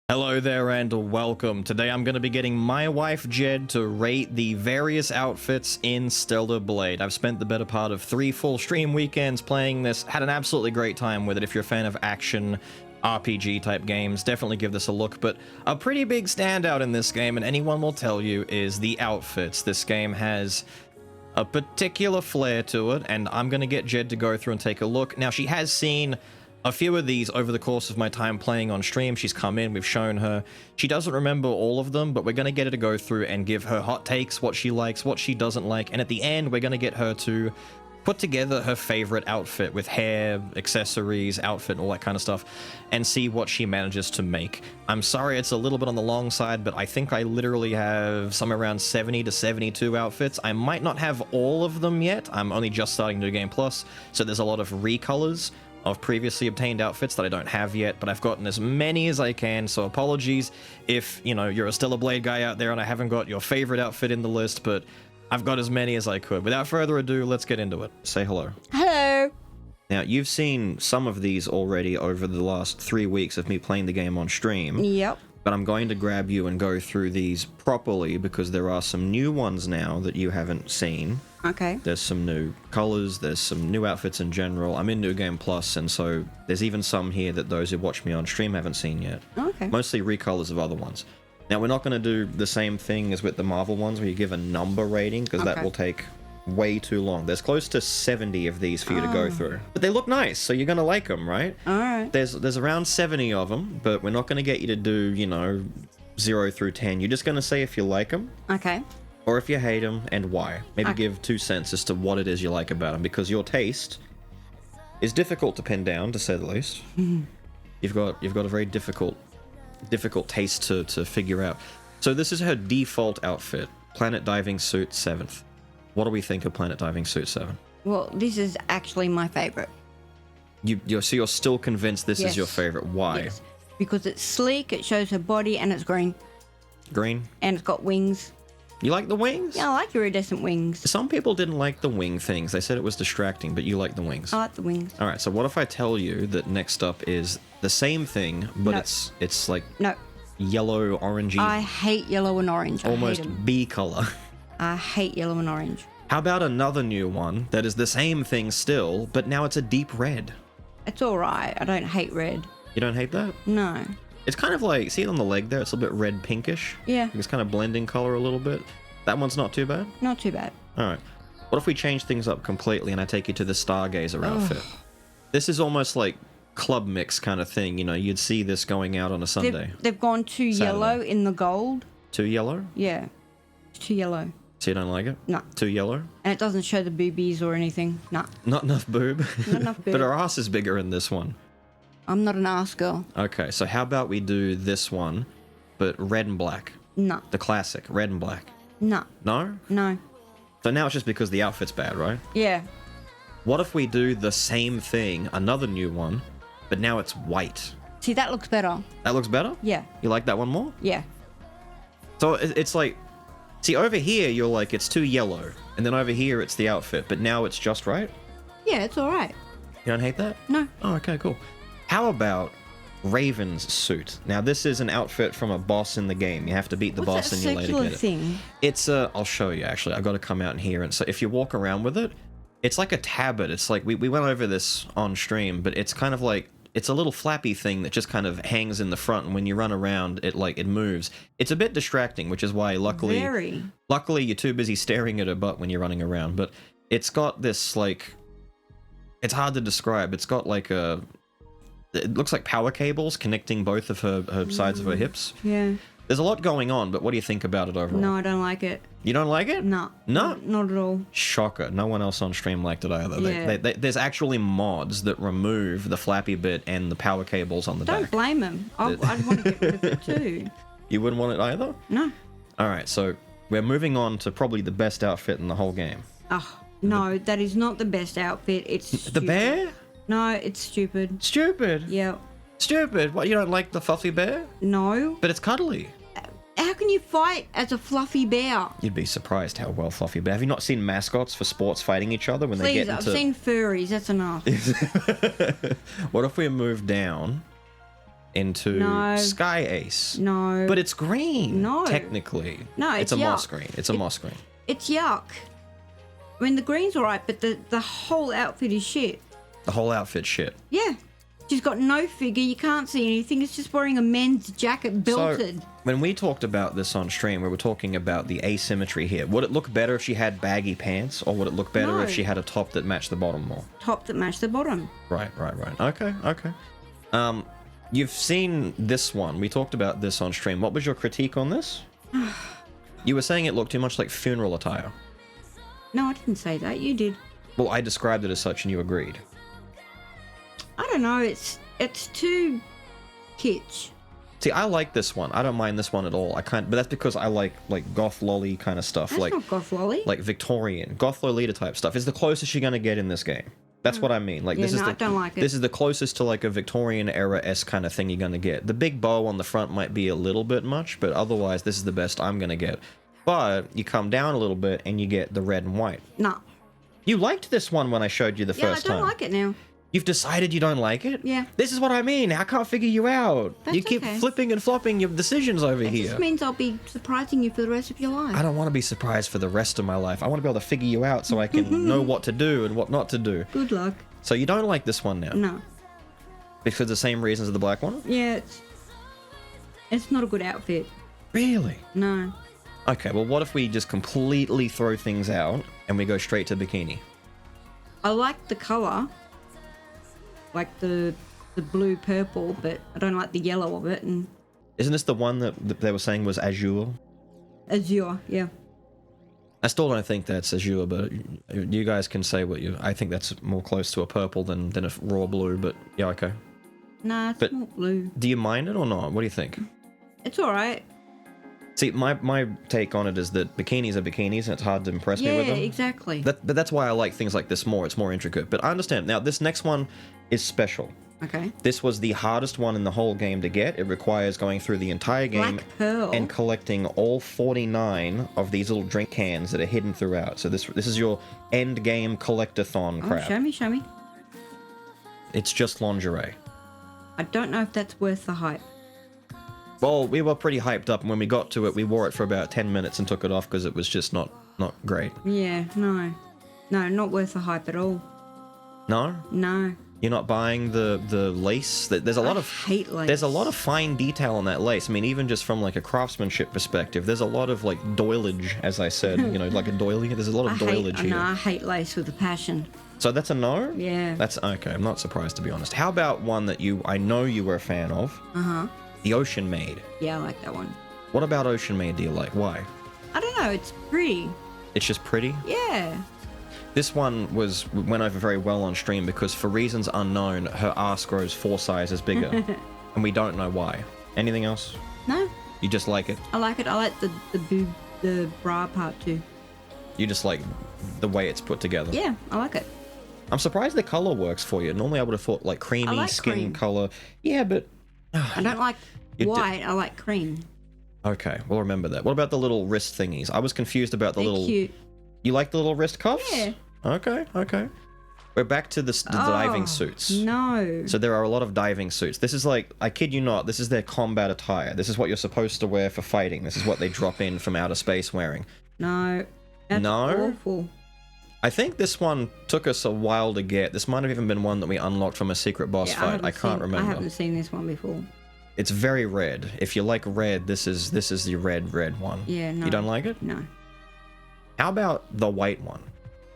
Hello there and welcome. Today I'm going to be getting my wife Jed to rate the various outfits in Stellar Blade. I've spent the better part of 3 full stream weekends playing this, had an absolutely great time with it. If you're a fan of action RPG type games, definitely give this a look, but a pretty big standout in this game, and anyone will tell you, is the outfits. This game has a particular flair to it, and I'm going to get Jed to go through and take a look. Now, she has seen a few of these over the course of my time playing on stream. She's come in, we've shown her. She doesn't remember all of them, but we're going to get her to go through and give her hot takes, what she likes, what she doesn't like, and at the end, we're going to get her to put together her favorite outfit with hair, accessories, outfit, and all that kind of stuff, and see what she manages to make. I'm sorry it's a little bit on the long side, but I think I literally have somewhere around 70 to 72 outfits. I might not have all of them yet. I'm only just starting New Game Plus, so there's a lot of recolors of previously obtained outfits that I don't have yet, but I've gotten as many as I can, so apologies if, you know, you're a Stellar Blade guy out there and I haven't got your favorite outfit in the list, but I've got as many as I could. Without further ado, let's get into it. Say hello. Hello. Now, you've seen some of these already over the last 3 weeks of me playing the game on stream. Yep. But I'm going to grab you and go through these properly because there are some new ones now that you haven't seen. Okay. There's some new colors, there's some new outfits in general. I'm in New Game Plus, and so there's even some here that those who watch me on stream haven't seen yet. Okay. Mostly recolors of other ones. Now, we're not going to do the same thing as with the Marvel ones where you give a number rating, because that will take way too long. There's close to 70 of these for you to go through. But they look nice, so you're going to like them, right? Alright. There's around 70 of them, but we're not going to get you to do, you know, 0 through 10. You're just going to say if you like them. Okay. Or if you hate them, and why. Maybe give 2 cents as to what it is you like about them, because your taste is difficult to pin down, to say the least. You've got a very difficult taste to figure out. So this is her default outfit, Planet Diving Suit 7th. What do we think of Planet Diving Suit 7? Well, this is actually my favorite. So you're still convinced this is your favorite. Why? Yes. Because it's sleek, it shows her body, and it's green. Green? And it's got wings. You like the wings? Yeah, I like iridescent wings. Some people didn't like the wing things. They said it was distracting, but you like the wings. I like the wings. All right, so what if I tell you that next up is the same thing, but No. it's like No. yellow, orangey, I hate yellow and orange. almost I hate 'em. bee color. I hate yellow and orange. How about another new one that is the same thing still, but now it's a deep red? It's alright. I don't hate red. You don't hate that? No. It's kind of like, see it on the leg there? It's a little bit red pinkish. Yeah. It's kind of blending color a little bit. That one's not too bad? Not too bad. All right. What if we change things up completely and I take you to the Stargazer outfit? This is almost like club mix kind of thing. You know, you'd see this going out on a Sunday. They've gone too yellow in the gold. Too yellow? Yeah. It's too yellow. So you don't like it? No. Too yellow? And it doesn't show the boobies or anything. Nah. Not enough boob? Not enough boob. But her ass is bigger in this one. I'm not an ass girl. Okay, so how about we do this one, but red and black? No. The classic, red and black. No. No? No. So now it's just because the outfit's bad, right? Yeah. What if we do the same thing, another new one, but now it's white? See, that looks better. That looks better? Yeah. You like that one more? Yeah. So it's like, see, over here you're like, it's too yellow, and then over here it's the outfit, but now it's just right? Yeah, it's alright. You don't hate that? No. Oh, okay, cool. How about Raven's suit? Now, this is an outfit from a boss in the game. You have to beat the boss and you later get it. Thing? It's a... I'll show you, actually. I've got to come out in here. And so if you walk around with it, it's like a tabard. It's like... We went over this on stream, but it's kind of like... It's a little flappy thing that just kind of hangs in the front, and when you run around, it moves. It's a bit distracting, which is why, luckily... Luckily, you're too busy staring at her butt when you're running around, but it's got this, like... It's hard to describe. It's got, like, a... It looks like power cables connecting both of her sides of her hips. Yeah. There's a lot going on, but what do you think about it overall? No, I don't like it. You don't like it? No. No? Not at all. Shocker. No one else on stream liked it either. Yeah. There's actually mods that remove the flappy bit and the power cables on the back. Don't blame him. I'd want to get rid of it too. You wouldn't want it either? No. Alright, so we're moving on to probably the best outfit in the whole game. Oh, no, that is not the best outfit. It's stupid. The bear? No, it's stupid. Stupid? Yeah. Stupid? What, you don't like the fluffy bear? No. But it's cuddly. How can you fight as a fluffy bear? You'd be surprised how well Fluffy Bear. Have you not seen mascots for sports fighting each other when they Please, get into... I've seen furries. That's enough. What if we move down into Sky Ace? No. But it's green. No. Technically. No, it's it's a yuck. moss green. It's a moss green. It's yuck. I mean, the green's all right, but the whole outfit is shit. The whole outfit shit. Yeah. She's got no figure. You can't see anything. It's just wearing a men's jacket belted. So, when we talked about this on stream, we were talking about the asymmetry here. Would it look better if she had baggy pants, or would it look better if she had a top that matched the bottom more? Top that matched the bottom. Right. Okay. You've seen this one. We talked about this on stream. What was your critique on this? You were saying it looked too much like funeral attire. No, I didn't say that. You did. Well, I described it as such and you agreed. I don't know. It's too kitsch. See, I like this one. I don't mind this one at all. But that's because I like goth lolly kind of stuff. That's like not goth lolly. Like Victorian, goth lolita type stuff. It's the closest you're gonna get in this game. That's what I mean. Like this is I don't like it. This is the closest to like a Victorian era-esque kind of thing you're gonna get. The big bow on the front might be a little bit much, but otherwise this is the best I'm gonna get. But you come down a little bit and you get the red and white. No. You liked this one when I showed you the first time. Yeah, I don't like it now. You've decided you don't like it? Yeah. This is what I mean. I can't figure you out. That's you keep okay. flipping and flopping your decisions over It here. just means I'll be surprising you for the rest of your life. I don't want to be surprised for the rest of my life. I want to be able to figure you out so I can know what to do and what not to do. Good luck. So you don't like this one now? No. Because of the same reasons as the black one? Yeah, it's not a good outfit. Really? No. Okay, well what if we just completely throw things out and we go straight to bikini? I like the colour. Like the blue purple, but I don't like the yellow of it. And Isn't this the one that they were saying was azure? azure, yeah. I still don't think that's azure, but you guys can say what you... I think that's more close to a purple than a raw blue, but yeah, okay. Nah, it's But- not blue. Do you mind it or not? What do you think? It's all right. See, my take on it is that bikinis are bikinis and it's hard to impress me with Yeah, them. exactly. But that's why I like things like this more. It's more intricate. But I understand. Now, this next one is special. Okay. This was the hardest one in the whole game to get. It requires going through the entire game Black pearl. and collecting all 49 of these little drink cans that are hidden throughout. So this is your end game collectathon Oh, crap. show me. It's just lingerie. I don't know if that's worth the hype. Well, we were pretty hyped up, and when we got to it, we wore it for about 10 minutes and took it off because it was just not great. Yeah, no. No, not worth the hype at all. No? No. You're not buying the lace? There's a lot I of hate lace. There's a lot of fine detail on that lace. I mean, even just from like a craftsmanship perspective, there's a lot of like doilage, as I said. You know, like a doily. There's a lot of doilage here. No, I hate lace with a passion. So that's a no? Yeah. That's okay. I'm not surprised, to be honest. How about one that I know you were a fan of? Uh-huh. The Ocean Maid. Yeah, I like that one. What about Ocean Maid do you like? Why? I don't know, it's pretty. It's just pretty? Yeah. This one went over very well on stream because for reasons unknown, her ass grows 4 sizes bigger. And we don't know why. Anything else? No, You just like it? I like it. I like the boob, the bra part too. You just like the way it's put together? Yeah, I like it. I'm surprised the color works for you. Normally I would have thought like creamy like skin cream. color. Yeah, but... I don't like You d- white, I like cream. Okay, we'll remember that. What about the little wrist thingies? I was confused about the They're little... cute. You like the little wrist cuffs? Yeah. Okay. We're back to the diving suits. No. So there are a lot of diving suits. This is like, I kid you not, this is their combat attire. This is what you're supposed to wear for fighting. This is what they drop in from outer space wearing. No. That's No? awful. I think this one took us a while to get. This might have even been one that we unlocked from a secret boss fight. I can't remember. I haven't seen this one before. It's very red. If you like red, this is the red one. Yeah, no. You don't like it? No. How about the white one?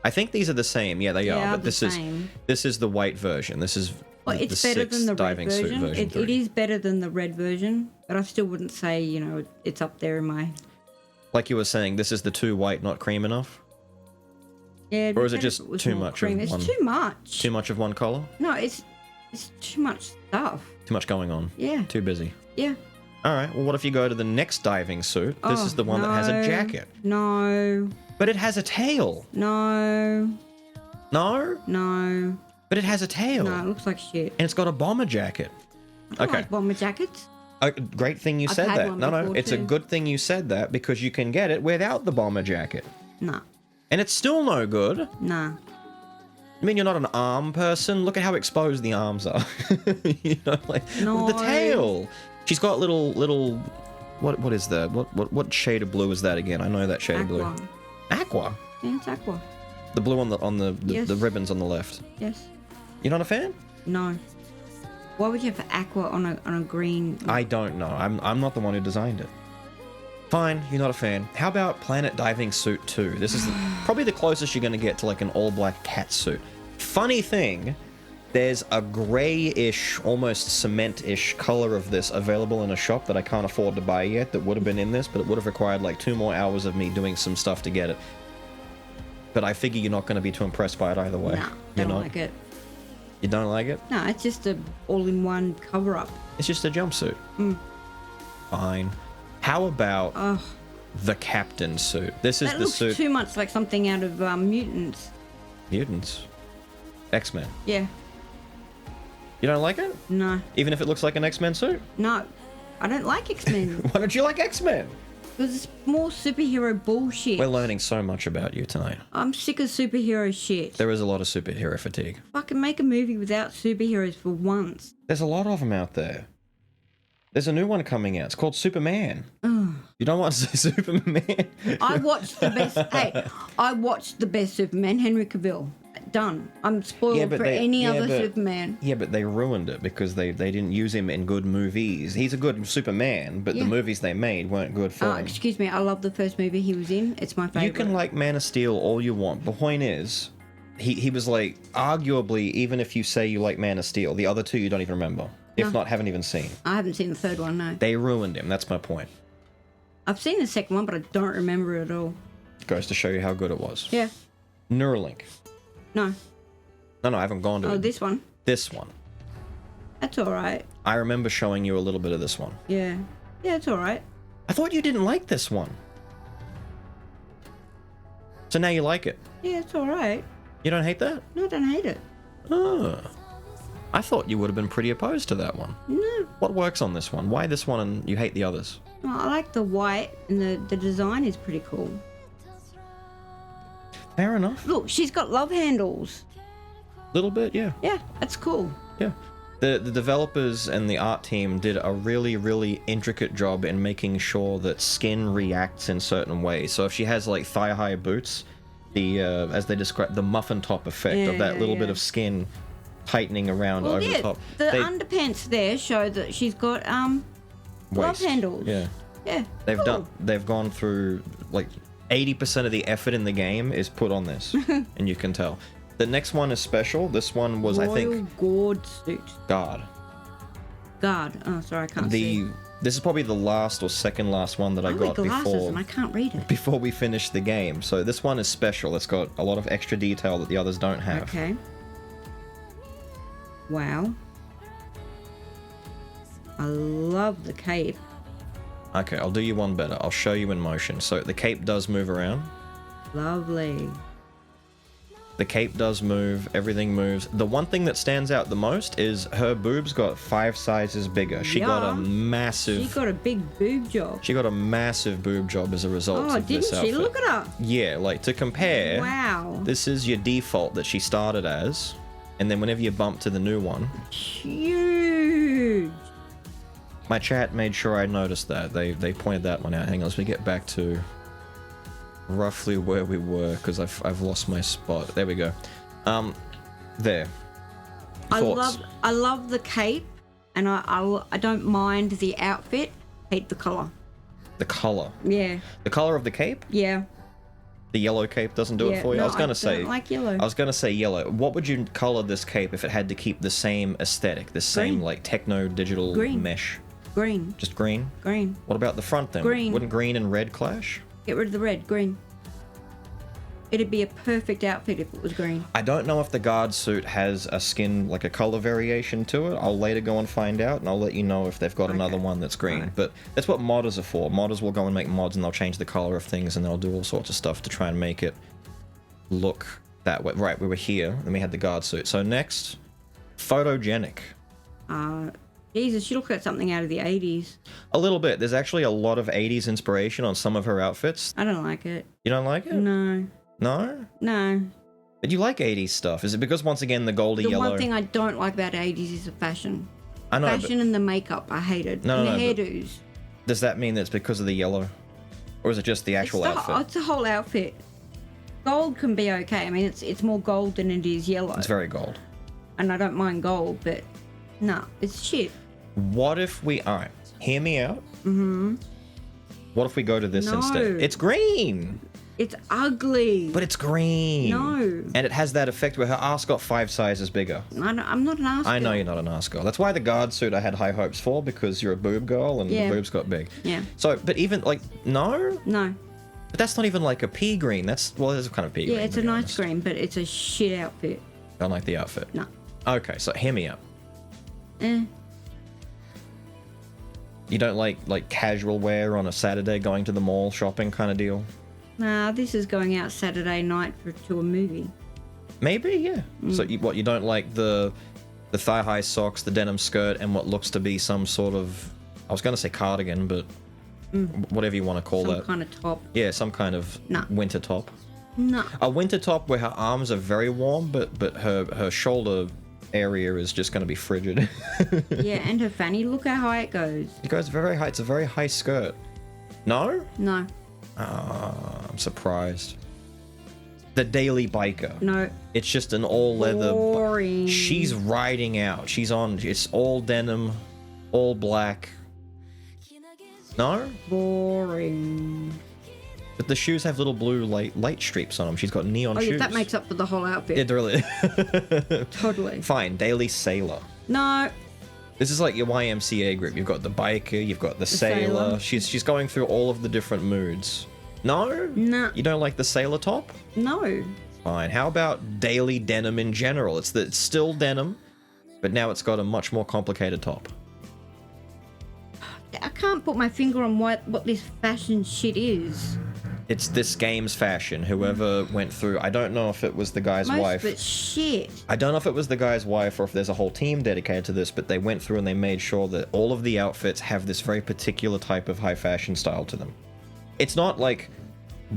I think these are the same. Yeah, they are. But this is the white version. This is Well, the it's better than sixth the red diving suit version. version It 3. is better than the red version, but I still wouldn't say, it's up there in my... Like you were saying, this is the too white, not cream enough? Yeah, it'd Or be is it better just if was too more much of cream. It's one? too much. Too much of one color? No, it's too much stuff. Too much going on? Yeah. Too busy? Yeah. Alright, well what if you go to the next diving suit? This Oh, is the one that has a no. jacket. No. But it has a tail. No. No? No. But it has a tail. No, it looks like shit. And it's got a bomber jacket. I Okay. like bomber jackets. Great thing you I've said had that. one No, before it's a too. good thing you said that because you can get it without the bomber jacket. Nah. And it's still no good. Nah. I mean, you're not an arm person. Look at how exposed the arms are. You know, like No. the tail. She's got little. What is that? What shade of blue is that again? I know that shade of blue. Aqua. Aqua. Yeah, it's aqua. The blue on the Yes. the ribbons on the left. Yes. You're not a fan? No. Why would you have aqua on a green? I don't know. I'm not the one who designed it. Fine, you're not a fan. How about Planet Diving Suit 2? This is probably the closest you're going to get to like an all-black cat suit. Funny thing, there's a grayish, almost cement-ish color of this available in a shop that I can't afford to buy yet that would have been in this, but it would have required like 2 more hours of me doing some stuff to get it. But I figure you're not going to be too impressed by it either way. Nah, You're don't not? like it. You don't like it? No, it's just a all-in-one cover-up. It's just a jumpsuit. Fine. How about the captain suit? This is That the looks suit. too much like something out of Mutants. Mutants. X-Men. Yeah. You don't like it? No. Even if it looks like an X-Men suit? No. I don't like X-Men. Why don't you like X-Men? Because it's more superhero bullshit. We're learning so much about you tonight. I'm sick of superhero shit. There is a lot of superhero fatigue. Fucking make a movie without superheroes for once. There's a lot of them out there. There's a new one coming out. It's called Superman. You don't want to say Superman? I watched the best. Hey, I watched the best Superman, Henry Cavill. Done. I'm spoiled for any other Superman. Yeah, but they ruined it because they didn't use him in good movies. He's a good Superman, but the movies they made weren't good for him. Excuse me, I love the first movie he was in. It's my favorite. You can like Man of Steel all you want. The point is, he was like, arguably, even if you say you like Man of Steel, the other two you don't even remember. If not, haven't even seen. I haven't seen the third one, no. They ruined him. That's my point. I've seen the second one, but I don't remember it at all. Goes to show you how good it was. Yeah. Neuralink. No. No, I haven't gone to it. Oh, this one? This one. That's alright. I remember showing you a little bit of this one. Yeah. Yeah, it's alright. I thought you didn't like this one. So now you like it. Yeah, it's alright. You don't hate that? No, I don't hate it. Oh. I thought you would have been pretty opposed to that one. No. What works on this one? Why this one and you hate the others? No, I like the white and the design is pretty cool. Fair enough. Look, she's got love handles. Little bit, yeah. Yeah, that's cool. Yeah. The developers and the art team did a really, really intricate job in making sure that skin reacts in certain ways. So if she has like thigh-high boots, the as they describe the muffin top effect of that little bit of skin tightening around over the top. The underpants there show that she's got love handles. Yeah. Yeah. They've gone through like 80% of the effort in the game is put on this, and you can tell. The next one is special. This one was, I think, Guard suit. Guard. Oh, sorry, I can't see. This is probably the last or second last one that I got wear glasses before and I can't read it. before we finished the game. So this one is special. It's got a lot of extra detail that the others don't have. Okay. Wow. I love the cape. Okay, I'll do you one better. I'll show you in motion. So the cape does move around. Lovely. The cape does move. Everything moves. The one thing that stands out the most is her boobs got 5 sizes bigger. She got a massive... She got a big boob job. She got a massive boob job as a result of this outfit. Oh, didn't she? Look at her. Yeah, like to compare... Wow. This is your default that she started as. And then whenever you bump to the new one... Huge. My chat made sure I noticed that. They pointed that one out. Hang on, let's get back to roughly where we were, because I've lost my spot. There we go. There. Thoughts? I love the cape, and I don't mind the outfit. Hate the color. The color. Yeah. The color of the cape? Yeah. The yellow cape doesn't do it for you? No, I was gonna say. I don't like yellow. I was gonna say yellow. What would you color this cape if it had to keep the same aesthetic, the same like techno digital mesh? Green. Just green? Green. What about the front then? Green. Wouldn't green and red clash? Get rid of the red. Green. It'd be a perfect outfit if it was green. I don't know if the guard suit has a skin, like a color variation to it. I'll later go and find out, and I'll let you know if they've got another one that's green. Right. But that's what modders are for. Modders will go and make mods, and they'll change the color of things, and they'll do all sorts of stuff to try and make it look that way. Right, we were here, and we had the guard suit. So next, photogenic. Jesus, she looks like something out of the 80s. A little bit. There's actually a lot of 80s inspiration on some of her outfits. I don't like it. You don't like it? No. No? No. But you like 80s stuff. Is it because, once again, the goldy yellow... The one thing I don't like about 80s is the fashion. I know, Fashion and the makeup, I hated. No, and no, the no, hairdos. Does that mean that it's because of the yellow? Or is it just the actual outfit? It's a whole outfit. Gold can be okay. I mean, it's more gold than it is yellow. It's very gold. And I don't mind gold, but no, it's shit. What if we... Alright, hear me out. Mm-hmm. What if we go to this No. instead? It's green! It's ugly. But it's green. No. And it has that effect where her ass got 5 sizes bigger. I'm not an ass I know girl. you're not an ass girl. That's why the guard suit I had high hopes for, because you're a boob girl and Yeah. the boobs got big. Yeah. So, but even, like, no? No. But that's not even like a pea green. That's, well, it's kind of pea green. Yeah, it's to a be nice honest. green, but it's a shit outfit. Don't like the outfit. No. Okay, so hear me out. Eh. You don't like casual wear on a Saturday going to the mall shopping kind of deal? Nah, this is going out Saturday night to a movie. Maybe, yeah. So you don't like the thigh-high socks, the denim skirt, and what looks to be some sort of, I was going to say cardigan, but whatever you want to call Some that. kind of top. Yeah, some kind of Nah. winter top. No. A winter top where her arms are very warm, but her shoulder area is just going to be frigid. Yeah, and her fanny, look how high it goes. It goes very high. It's a very high skirt. No? No. I'm surprised. The Daily Biker. No. It's just an all leather. Boring. She's riding out. She's on. It's all denim, all black. No? Boring. But the shoes have little blue light streaks on them. She's got neon Oh, shoes. yeah, that makes up for the whole outfit. It really. Totally. Fine. Daily Sailor. No. This is like your YMCA group. You've got the biker, you've got the sailor. sailor. She's going through all of the different moods. No? No. You don't like the sailor top? No. Fine. How about daily denim in general? It's still denim, but now it's got a much more complicated top. I can't put my finger on what this fashion shit is. It's this game's fashion. Whoever went through, I don't know if it was the guy's Most wife. of it's shit. I don't know if it was the guy's wife or if there's a whole team dedicated to this, but they went through and they made sure that all of the outfits have this very particular type of high fashion style to them. It's not like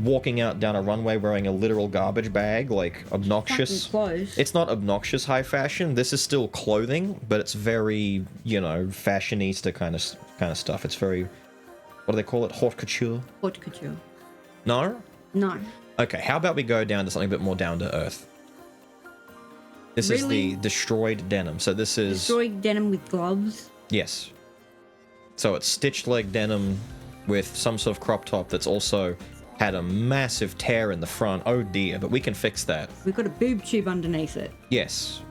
walking out down a runway wearing a literal garbage bag, like obnoxious. Fucking close. It's not obnoxious high fashion. This is still clothing, but it's very, fashionista kind of stuff. It's very, what do they call it? Haute couture? Haute couture. No? No. Okay, how about we go down to something a bit more down to earth? This is Really? the destroyed denim. So this is... Destroyed denim with gloves. Yes. So it's stitched leg denim with some sort of crop top that's also had a massive tear in the front. Oh dear, but we can fix that. We've got a boob tube underneath it. Yes.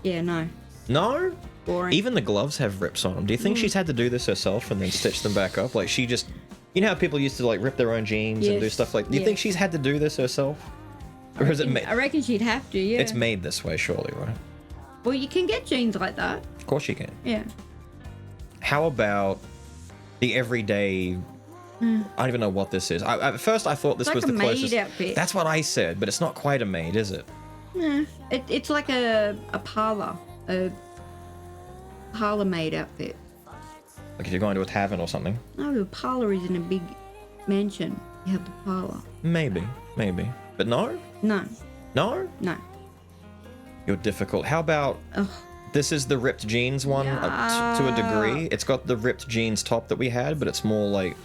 Yeah, no. No? Boring. Even the gloves have rips on them. Do you think she's had to do this herself and then stitch them back up? Like she just... You know how people used to like rip their own jeans and do Yes, stuff like... Do you yeah. think she's had to do this herself? Or is it made... I reckon she'd have to, yeah. It's made this way, surely, right? Well, you can get jeans like that. Of course you can. Yeah. How about the everyday... I don't even know what this is. At first, I thought this It's was like the a maid closest... outfit. That's what I said, but it's not quite a maid, is it? Yeah. It's like a parlor. A parlor maid outfit. Like if you're going to a tavern or something. No, a parlor is in a big mansion. You have the parlor. Maybe. But no? No. No? No. You're difficult. How about... Ugh. This is the ripped jeans one to a degree. It's got the ripped jeans top that we had, but it's more like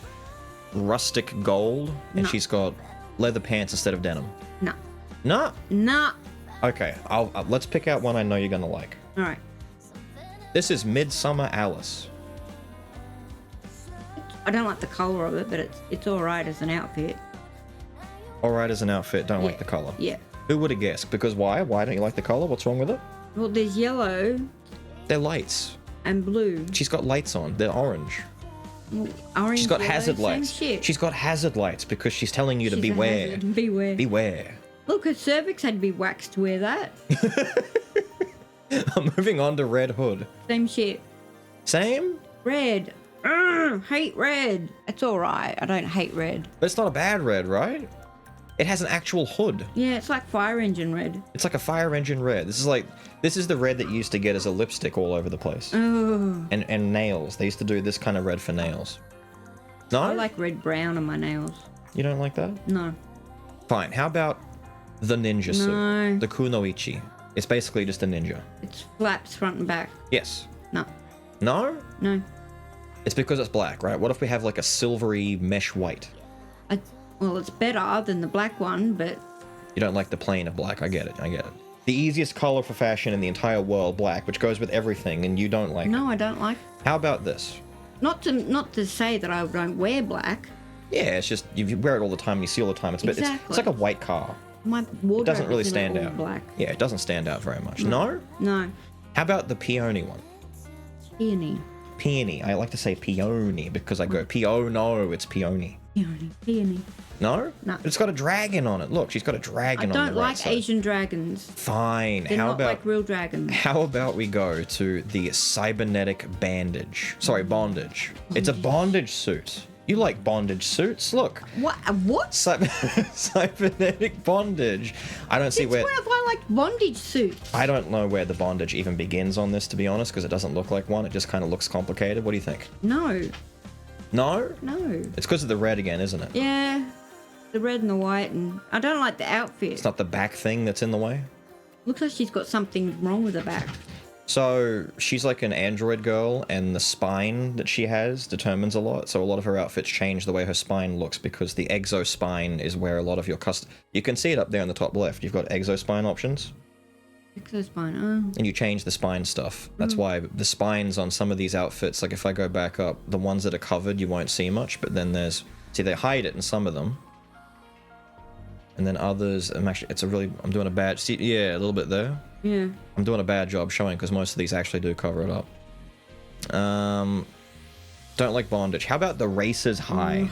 rustic gold. And No. she's got leather pants instead of denim. No. No? No. Okay, let's pick out one I know you're going to like. All right. This is Midsummer Alice. I don't like the color of it, but it's all right as an outfit. Alright as an outfit, don't like the color. Yeah. Who would have guessed? Because why? Why don't you like the color? What's wrong with it? Well, there's yellow They're lights. and blue. She's got lights on. They're orange. Well, orange. She's got yellow, hazard same lights. Shit. She's got hazard lights because she's telling you to She's a beware. hazard. Beware. Beware. Look, her cervix had to be waxed to wear that. I'm moving on to Red Hood. Same shit. Same? Red. Hate red. It's all right. I don't hate red. But it's not a bad red, right? It has an actual hood. Yeah, it's like fire engine red. It's like a fire engine red. This is the red that you used to get as a lipstick all over the place. Oh. And nails. They used to do this kind of red for nails. No? I like red-brown on my nails. You don't like that? No. Fine. How about the ninja suit? No. The kunoichi. It's basically just a ninja. It's flaps front and back. Yes. No. No? No. It's because it's black, right? What if we have like a silvery mesh white? Well, it's better than the black one, but... You don't like the plain of black. I get it. The easiest color for fashion in the entire world, black, which goes with everything, and you don't like it. No, I don't like... How about this? Not to say that I don't wear black. Yeah, it's just, you wear it all the time, and you see all the time. It's like a white car. My wardrobe It doesn't really isn't stand all out. black. Yeah, it doesn't stand out very much. No? No. How about the peony one? Peony. Peony. I like to say peony because I go, no, it's peony. Peony. No? No. It's got a dragon on it. Look, she's got a dragon on I the don't right like side. Asian dragons. Fine. They're not like real dragons. How about we go to the cybernetic bandage? Sorry, bondage. It's a bondage suit. You like bondage suits? Look. What? What? Cybernetic bondage. I don't see where... What if I like bondage suits? I don't know where the bondage even begins on this, to be honest, because it doesn't look like one. It just kind of looks complicated. What do you think? No. No? No. It's because of the red again, isn't it? Yeah. The red and the white, and I don't like the outfit. It's not the back thing that's in the way? Looks like she's got something wrong with her back. So she's like an android girl, and the spine that she has determines a lot. So a lot of her outfits change the way her spine looks because the exospine is where a lot of your You can see it up there in the top left. You've got exospine options. Exospine, oh. And you change the spine stuff. That's why the spines on some of these outfits, like if I go back up, the ones that are covered, you won't see much. But then see, they hide it in some of them. And then others, I'm doing a bad, see, yeah, a little bit there. Yeah. I'm doing a bad job showing because most of these actually do cover it up. Don't like bondage. How about the racer's high?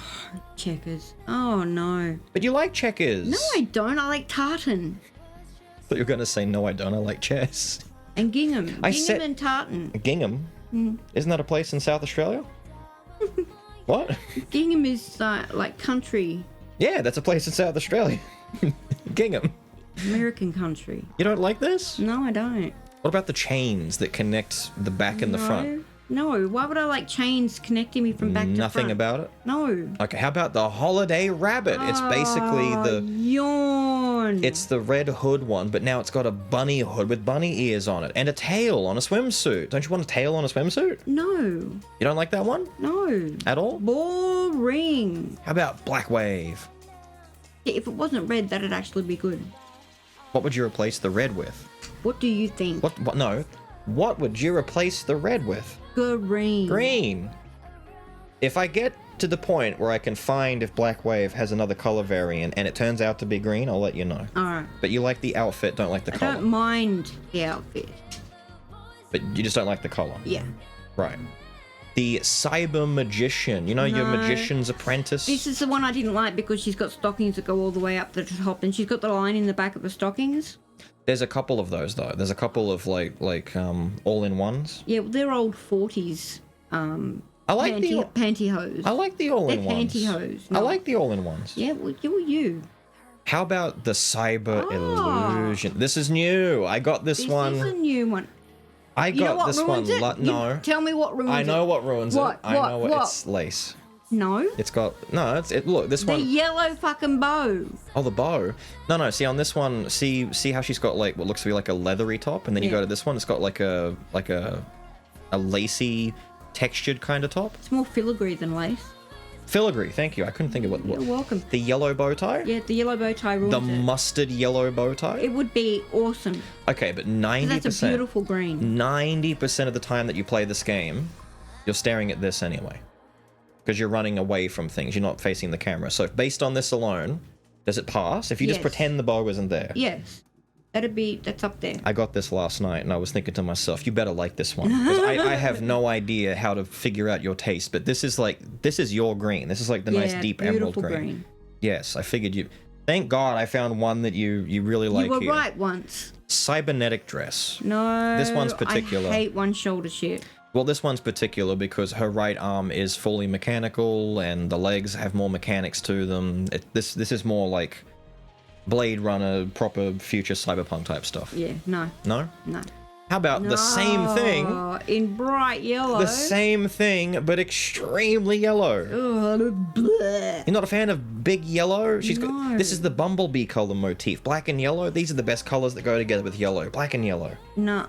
Checkers. Oh, no. But you like checkers. No, I don't. I like tartan. I thought you were going to say, no, I don't. I like chess. And gingham. Gingham and tartan. Gingham? Isn't that a place in South Australia? What? Gingham is like country. Yeah, that's a place in South Australia. Gingham. American country. You don't like this? No, I don't. What about the chains that connect the back and the front? No, why would I like chains connecting me from back to front? Nothing about it? No. Okay, how about the holiday rabbit? It's basically Yawn. It's the red hood one, but now it's got a bunny hood with bunny ears on it and a tail on a swimsuit. Don't you want a tail on a swimsuit? No. You don't like that one? No. At all? Boring. How about Black Wave? Yeah, if it wasn't red, that'd actually be good. What would you replace the red with? What do you think? What? No. What would you replace the red with? Green. Green. If I get to the point where I can find if Black Wave has another color variant and it turns out to be green, I'll let you know. Alright. But you like the outfit, don't like the color. I don't mind the outfit. But you just don't like the color. Yeah. Right. The Cyber Magician. You know, your Magician's Apprentice? This is the one I didn't like because she's got stockings that go all the way up to the top and she's got the line in the back of the stockings. There's a couple of those, though. There's a couple of, like all-in-ones. Yeah, well, they're old 40s. I like pantyhose. I like the all-in-ones. They're pantyhose. No. I like the all-in-ones. Yeah, well, you. How about the Cyber Illusion? This is new. I got this one. This is a new one. I got this one. No. Tell me what ruins it. I know what ruins it. I know what? It's lace. No. It's got look, this one. The yellow fucking bow. Oh, the bow. No. See on this one. See how she's got like what looks to be like a leathery top, and then you go to this one. It's got like a lacy, textured kind of top. It's more filigree than lace. Filigree. Thank you. I couldn't think of what. You're welcome. The yellow bow tie. Yeah, the yellow bow tie ruins The it. mustard yellow bow tie. It would be awesome. Okay, but 90%. That's a beautiful green. 90% of the time that you play this game, you're staring at this anyway. Because you're running away from things. You're not facing the camera. So based on this alone, does it pass? If you just pretend the bow isn't there. Yes. That's up there. I got this last night and I was thinking to myself, you better like this one. Because I have no idea how to figure out your taste. But this is your green. This is like the nice deep emerald green. Yes, I figured you... Thank God I found one that you really like here. You were right once. Cybernetic dress. No. This one's particular. I hate one shoulder shit. Well, this one's particular because her right arm is fully mechanical and the legs have more mechanics to them. This is more like Blade Runner, proper future cyberpunk type stuff. Yeah, no. No? No. How about the same thing? In bright yellow. The same thing, but extremely yellow. Bleh. You're not a fan of big yellow? No. This is the bumblebee color motif. Black and yellow, these are the best colors that go together with yellow. Black and yellow. No.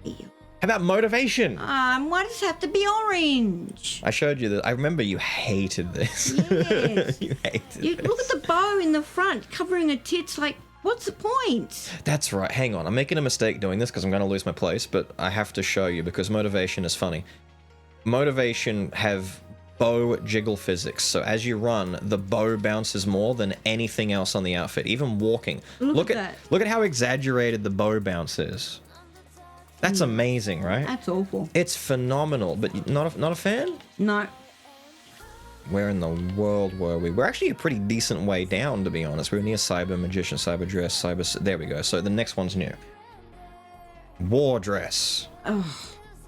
How about motivation? Why does it have to be orange? I showed you that. I remember you hated this. Yes. You hated You this. look at the bow in the front covering her tits. Like, what's the point? That's right. Hang on. I'm making a mistake doing this because I'm going to lose my place, but I have to show you because motivation is funny. Motivation have bow jiggle physics. So as you run, the bow bounces more than anything else on the outfit, even walking. Look at that. Look at how exaggerated the bow bounce is. That's amazing, right? That's awful. It's phenomenal, but not a fan? No. Where in the world were we? We're actually a pretty decent way down, to be honest. We were near Cyber Magician, Cyber Dress, Cyber... There we go. So the next one's new. War Dress. Ugh.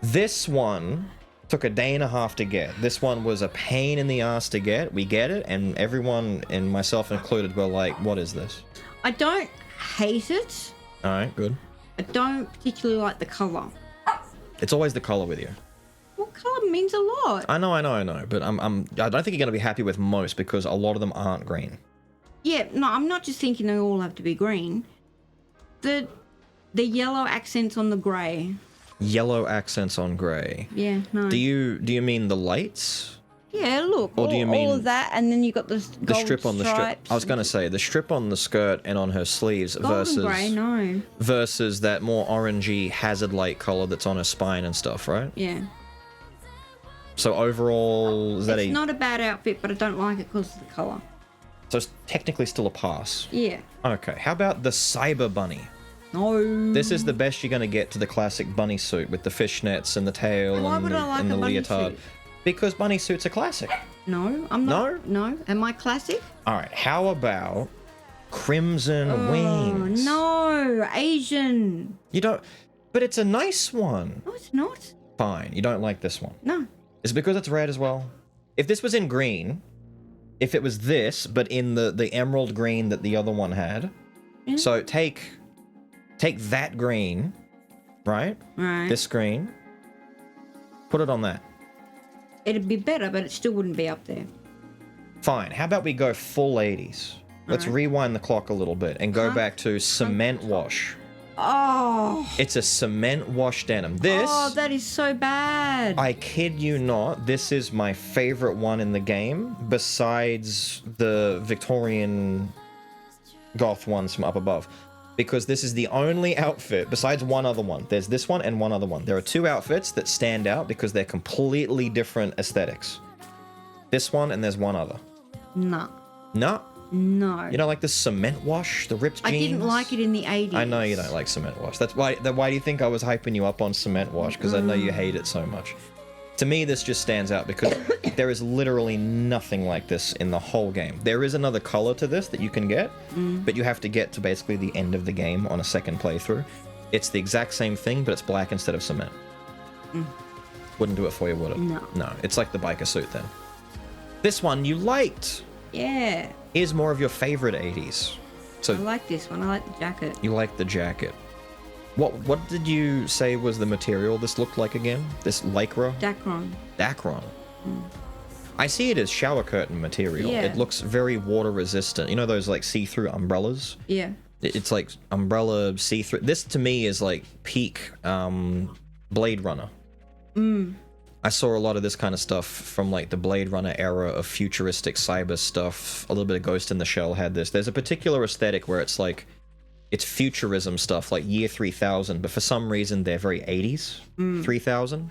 This one took a day and a half to get. This one was a pain in the ass to get. We get it, and everyone, and myself included, were like, what is this? I don't hate it. All right, good. I don't particularly like the colour. It's always the color with you. Well, colour means a lot. I know, but I don't think you're going to be happy with most because a lot of them aren't green. Yeah, no, I'm not just thinking they all have to be green. The yellow accents on the grey. Yellow accents on grey. Yeah, no. Do you mean the lights? Yeah, look. Or do you mean all of that, and then you got the The gold strip on the strip. stripes. I was going to say the strip on the skirt and on her sleeves Golden grey, no. versus that more orangey hazard light color that's on her spine and stuff, right? Yeah. So overall, is that It's not a bad outfit, but I don't like it because of the colour. so it's technically still a pass. Yeah. Okay, how about the Cyber Bunny? No. This is the best you're going to get to the classic bunny suit with the fishnets and the tail Why and would the, I like and a the bunny leotard. suit? Because bunny suits are classic. No, I'm not. No? Am I classic? All right, how about Crimson Wings? No, Asian. You don't, but it's a nice one. No, it's not. Fine, you don't like this one. No. Is it because it's red as well? If this was in green, if it was this, but in the emerald green that the other one had. Yeah. So take that green, right? Right. This green. Put it on that. It'd be better, but it still wouldn't be up there. Fine. How about we go full 80s? Let's Alright. rewind the clock a little bit and go back to cement wash. Oh. It's a cement wash denim. This, Oh, that is so bad. I kid you not, this is my favorite one in the game besides the Victorian goth ones from up above. Because this is the only outfit, besides one other one. There's this one and one other one. There are two outfits that stand out because they're completely different aesthetics. This one and there's one other. No. No? No. You don't like the cement wash, the ripped jeans? I didn't like it in the 80s. I know you don't like cement wash. That's why do you think I was hyping you up on cement wash? Because I know you hate it so much. To me, this just stands out because there is literally nothing like this in the whole game. There is another color to this that you can get, but you have to get to basically the end of the game on a second playthrough. It's the exact same thing, but it's black instead of cement. Wouldn't do it for you, would it? No. No, it's like the biker suit then. This one you liked. Yeah. Here's more of your favorite 80s. I So like this one. I like the jacket. you like the jacket. What did you say was the material this looked like again? This lycra? Dacron. Dacron. I see it as shower curtain material. Yeah. It looks very water resistant. You know those like see-through umbrellas? Yeah. It's like umbrella see-through. This to me is like peak Blade Runner. I saw a lot of this kind of stuff from like the Blade Runner era of futuristic cyber stuff. A little bit of Ghost in the Shell had this. There's a particular aesthetic where it's like it's futurism stuff like year 3000, but for some reason they're very 80s 3000.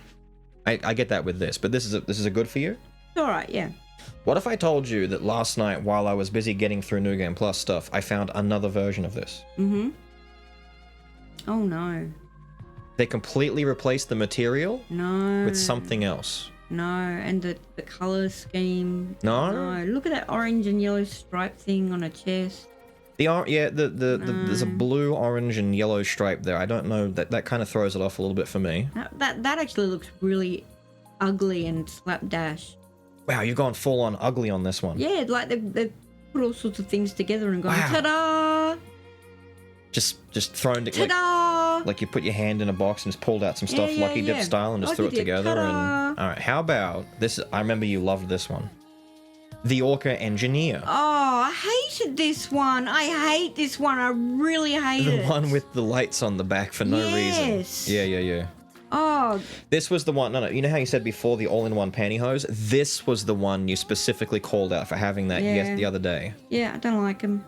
I get that with this, but this is a good for you. It's all right. Yeah. What if I told you that last night while I was busy getting through New Game Plus stuff, I found another version of this? Oh no. They completely replaced the material No. with something else. No, and the color scheme. No? No. Look at that orange and yellow stripe thing on her chest. There's a blue, orange, and yellow stripe there. I don't know, that kind of throws it off a little bit for me. That actually looks really ugly and slapdash. Wow, you've gone full on ugly on this one. Yeah, like they've put all sorts of things together and gone, Wow. ta-da! Just thrown like, Ta-da! like you put your hand in a box and just pulled out some stuff, Yeah, Lucky Dip yeah. style, and just Lucky threw it Dip, together. ta-da! And all right, how about this? I remember you loved this one, the Orca Engineer. Oh, I hated this one. I hate this one. I really hate The it. one with the lights on the back for no Yes. reason. Yeah. Oh, This was the one. No. You know how you said before the all-in-one pantyhose? This was the one you specifically called out for having that Yeah. the other day. yeah, I don't like them.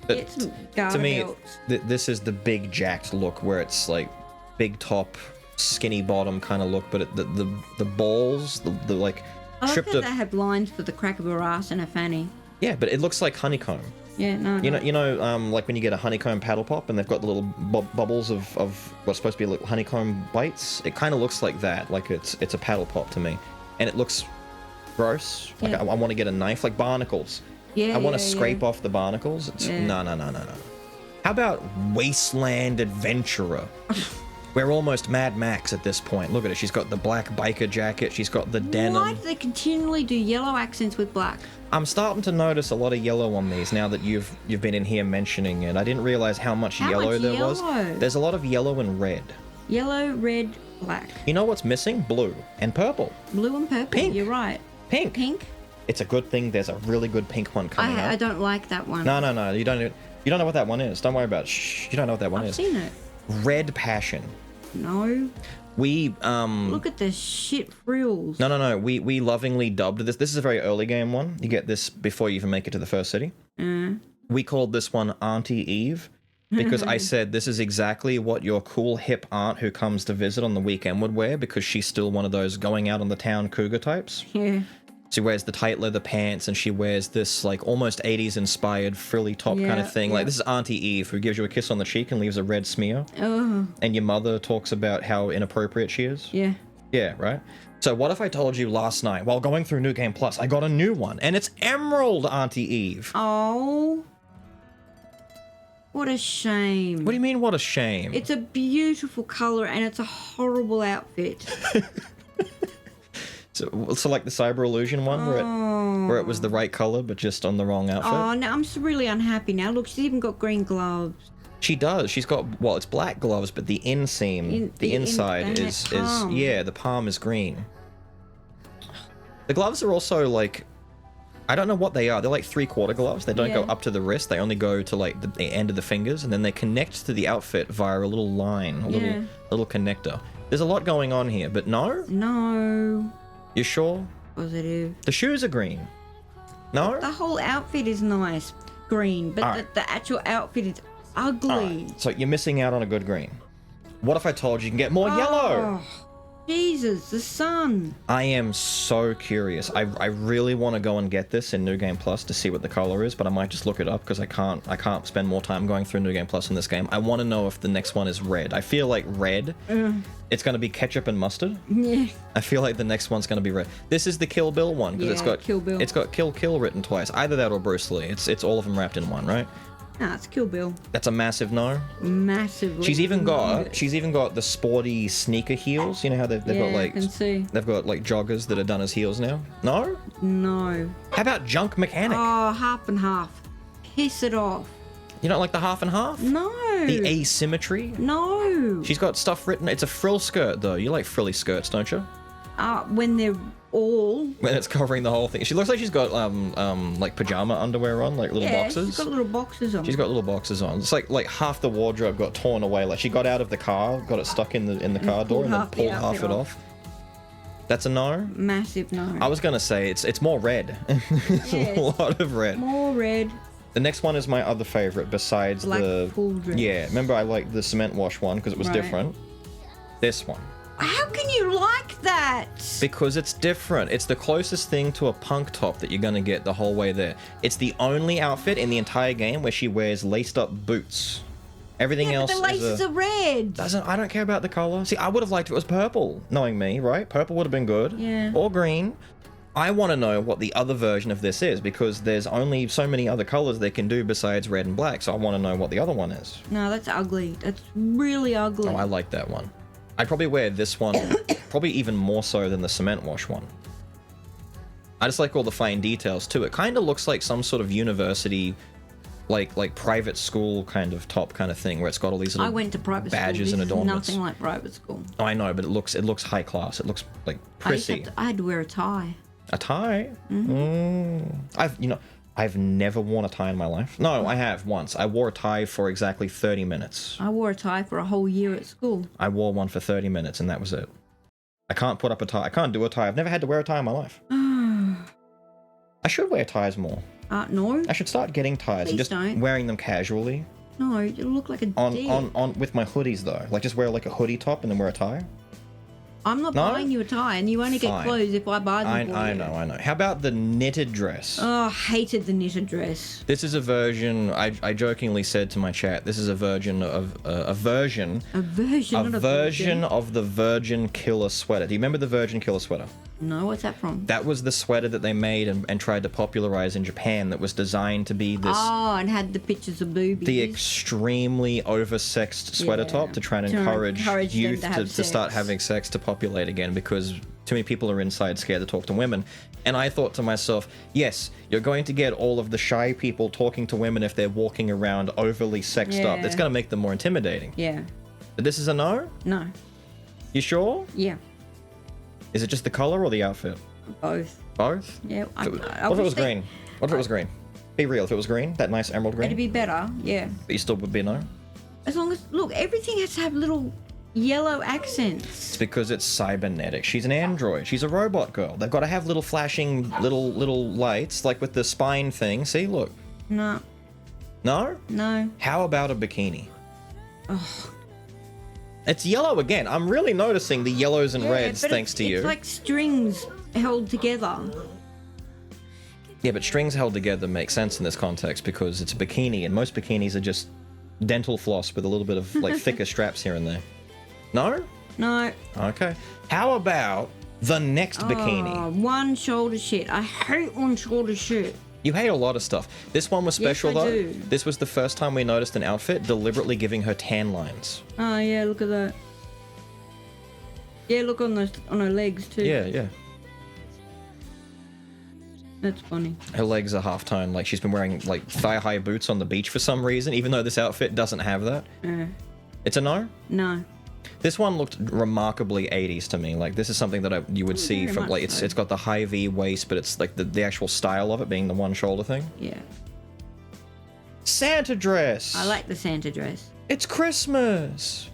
But Get some to garter me, belts. this is the big jacked look where it's like big top, skinny bottom kind of look, but the balls, the like I like stripped that of. they have lines for the crack of her ass and her fanny. Yeah, but it looks like honeycomb. Yeah, no. You know, like when you get a honeycomb paddle pop and they've got the little bubbles of what's supposed to be like honeycomb bites. It kind of looks like that, like it's a paddle pop to me, and it looks gross. Like Yeah. I want to get a knife, like barnacles. Yeah, I want to yeah, scrape yeah. off the barnacles. It's, Yeah. No. How about Wasteland Adventurer? We're almost Mad Max at this point. Look at it. She's got the black biker jacket. She's got the denim. Why do they continually do yellow accents with black? I'm starting to notice a lot of yellow on these now that you've been in here mentioning it. I didn't realize how much How yellow much there was. yellow? There's a lot of yellow and red. Yellow, red, black. You know what's missing? Blue and purple. Blue and purple. Pink. You're right. Pink. Pink? It's a good thing there's a really good pink one coming I up. don't like that one. No. You don't know what that one is. Don't worry about it. Shh. You don't know what that one I've is. seen it. Red Passion. No. We Look at the shit frills. No. We lovingly dubbed this. This is a very early game one. You get this before you even make it to the first city. We called this one Auntie Eve because I said this is exactly what your cool hip aunt who comes to visit on the weekend would wear because she's still one of those going out on the town cougar types. Yeah. She wears the tight leather pants and she wears this like almost 80s inspired frilly top kind Yeah, of thing. yeah. Like this is Auntie Eve who gives you a kiss on the cheek and leaves a red smear. Oh, And your mother talks about how inappropriate she is. yeah. Yeah, right? So what if I told you last night, while going through New Game Plus, I got a new one, and it's Emerald Auntie Eve. Oh. What a shame. What do you mean, what a shame? It's a beautiful color and it's a horrible outfit. So like the Cyber Illusion one, where it was the right color, but just on the wrong outfit? Oh, no, I'm really unhappy now. Look, she's even got green gloves. She does. She's got, well, it's black gloves, but the inseam, the inside that is, palm. yeah, the palm is green. The gloves are also like, I don't know what they are. They're like 3/4 gloves. They don't go Yeah. up to the wrist. They only go to like the end of the fingers, and then they connect to the outfit via a little line, a little connector. There's a lot going on here, but no? No. You sure? Positive. The shoes are green. No? The whole outfit is nice. Green. But Alright. the actual outfit is ugly. Alright, so you're missing out on a good green. What if I told you you can get more yellow? Oh, Jesus, the sun. I am so curious. I really want to go and get this in New Game Plus to see what the color is, but I might just look it up because I can't spend more time going through New Game Plus in this game. I want to know if the next one is red. I feel like red. It's going to be ketchup and mustard. Yeah. I feel like the next one's going to be red. This is the Kill Bill one because it's Yeah, got Kill Bill. It's got Kill written twice. Either that or Bruce Lee. It's all of them wrapped in one, right? Ah, it's Kill Bill. That's a massive no. Massively. She's even got the sporty sneaker heels. You know how they've got I like can see. they've got like joggers that are done as heels now. No. No. How about Junk Mechanic? Oh, half and half. Piss it off. You don't like the half and half? No. The asymmetry? No. She's got stuff written. It's a frill skirt though. You like frilly skirts, don't you? When they're all. When it's covering the whole thing. She looks like she's got like pajama underwear on, like little Yeah, boxes. she's got little boxes on. She's got little boxes on. It's like half the wardrobe got torn away. Like she got out of the car, got it stuck in the car door, and then half the pulled half outfit it off. That's a no. Massive no. I was gonna say it's more red. It's Yeah. a lot of red. More red. The next one is my other favorite besides Black the full dress. Yeah, remember I liked the cement wash one because it was Right. different. This one. How can you like that? Because it's different. It's the closest thing to a punk top that you're gonna get the whole way there. It's the only outfit in the entire game where she wears laced up boots. Everything Yeah, else but the is laces are red. I don't care about the color. See, I would have liked if it was purple, knowing me, right? Purple would have been good. Yeah. Or green. I want to know what the other version of this is because there's only so many other colors they can do besides red and black. So I want to know what the other one is. No, that's ugly. That's really ugly. Oh, I like that one. I'd probably wear this one, probably even more so than the cement wash one. I just like all the fine details too. It kind of looks like some sort of university, like private school kind of top kind of thing, where it's got all these little I went to private badges school. and This is adornments. nothing like private school. Oh, I know, but it looks high class. It looks like prissy. I had to wear a tie. A tie? I've never worn a tie in my life. No, I have once. I wore a tie for exactly 30 minutes. I wore a tie for a whole year at school. I wore one for 30 minutes and that was it. I can't put up a tie. I can't do a tie. I've never had to wear a tie in my life. I should wear ties more. No. I should start getting ties Please and just don't. wearing them casually. No, you look like a dick. On with my hoodies though. Like just wear like a hoodie top and then wear a tie. I'm not No? buying you a tie, and you only get Fine. clothes if I buy them for you. I know. How about the knitted dress? Oh, I hated the knitted dress. This is a version. I jokingly said to my chat, this is a version of a version A version, not a version of the Virgin Killer sweater. Do you remember the Virgin Killer sweater? No, what's that from? That was the sweater that they made and tried to popularize in Japan. That was designed to be this Oh, and had the pictures of boobies. the extremely oversexed sweater Yeah. top to try and To encourage encourage them youth to have to start sex. having sex to populate again, because too many people are inside scared to talk to women. And I thought to myself, yes, you're going to get all of the shy people talking to women if they're walking around overly sexed up. Yeah. That's going to make them more intimidating. Yeah. But this is a no? No. You sure? Yeah. Is it just the color or the outfit? Both. Both? Yeah. What if it was green? What if it was green? Be real, if it was green, that nice emerald green, It'd be better. Yeah. but you still would be no? As long as look, everything has to have little yellow accents. It's because it's cybernetic. She's an android. She's a robot girl. They've got to have little flashing little lights, like with the spine thing. See, look. No. No? No. How about a bikini? It's yellow again. I'm really noticing the yellows and reds but thanks to you. It's like strings held together. Yeah, but strings held together make sense in this context because it's a bikini, and most bikinis are just dental floss with a little bit of like thicker straps here and there. No? No. Okay. How about the next bikini? Oh, one shoulder shit. I hate one shoulder shit. You hate a lot of stuff. This one was special Yes, I though. do. This was the first time we noticed an outfit deliberately giving her tan lines. Oh yeah, look at that. Yeah, look on her legs too. Yeah. That's funny. Her legs are half toned, like she's been wearing like thigh-high boots on the beach for some reason, even though this outfit doesn't have that. It's a no? No. This one looked remarkably 80s to me. Like this is something that you would see very from much like so. it's got the high V waist, but it's like the actual style of it being the one shoulder thing. Yeah. Santa dress. I like the Santa dress. It's Christmas.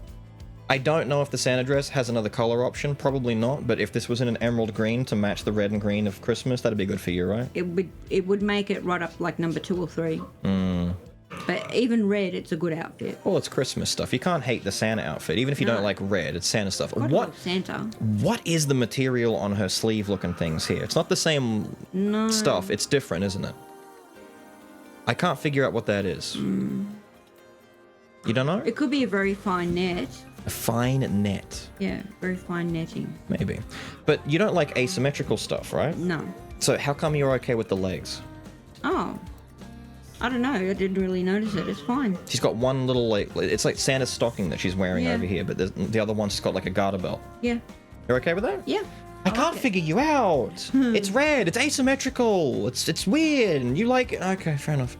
I don't know if the Santa dress has another color option. Probably not. But if this was in an emerald green to match the red and green of Christmas, that'd be good for you, right? It would make it right up like number 2 or 3. But even red, it's a good outfit. Well, it's Christmas stuff. You can't hate the Santa outfit, even if you No. don't like red. It's Santa stuff. I What? love Santa. What is the material on her sleeve-looking things here? It's not the same No. stuff. It's different, isn't it? I can't figure out what that is. You don't know? It could be a very fine net. A fine net, Yeah, very fine netting. maybe. But you don't like asymmetrical stuff, right? No. So how come you're okay with the legs? Oh. I don't know. I didn't really notice it. It's fine. She's got one little, like, it's like Santa's stocking that she's wearing Yeah. over here, but the other one's got like a garter belt. Yeah. You're okay with that? Yeah. I like can't it. figure you out. It's red. It's asymmetrical. It's weird. And you like it. Okay, fair enough.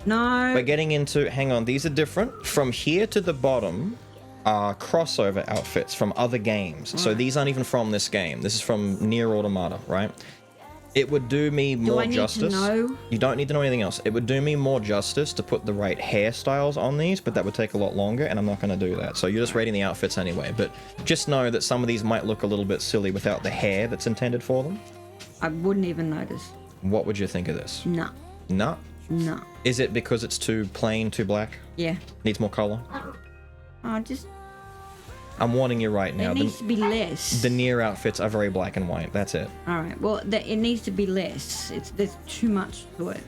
No. We're getting into, hang on, these are different. From here to the bottom are crossover outfits from other games. So these aren't even from this game. This is from Nier Automata, right? It would do me more I need to justice. know? You don't need to know anything else. It would do me more justice to put the right hairstyles on these, but that would take a lot longer, and I'm not going to do that. So you're just rating the outfits anyway. But just know that some of these might look a little bit silly without the hair that's intended for them. I wouldn't even notice. What would you think of this? No. Nah. No. Is it because it's too plain, too black? Yeah. Needs more color? Just I'm warning you right now. it needs to be less. The Nier outfits are very black and white. That's it. All right. Well, it needs to be less. There's too much to it.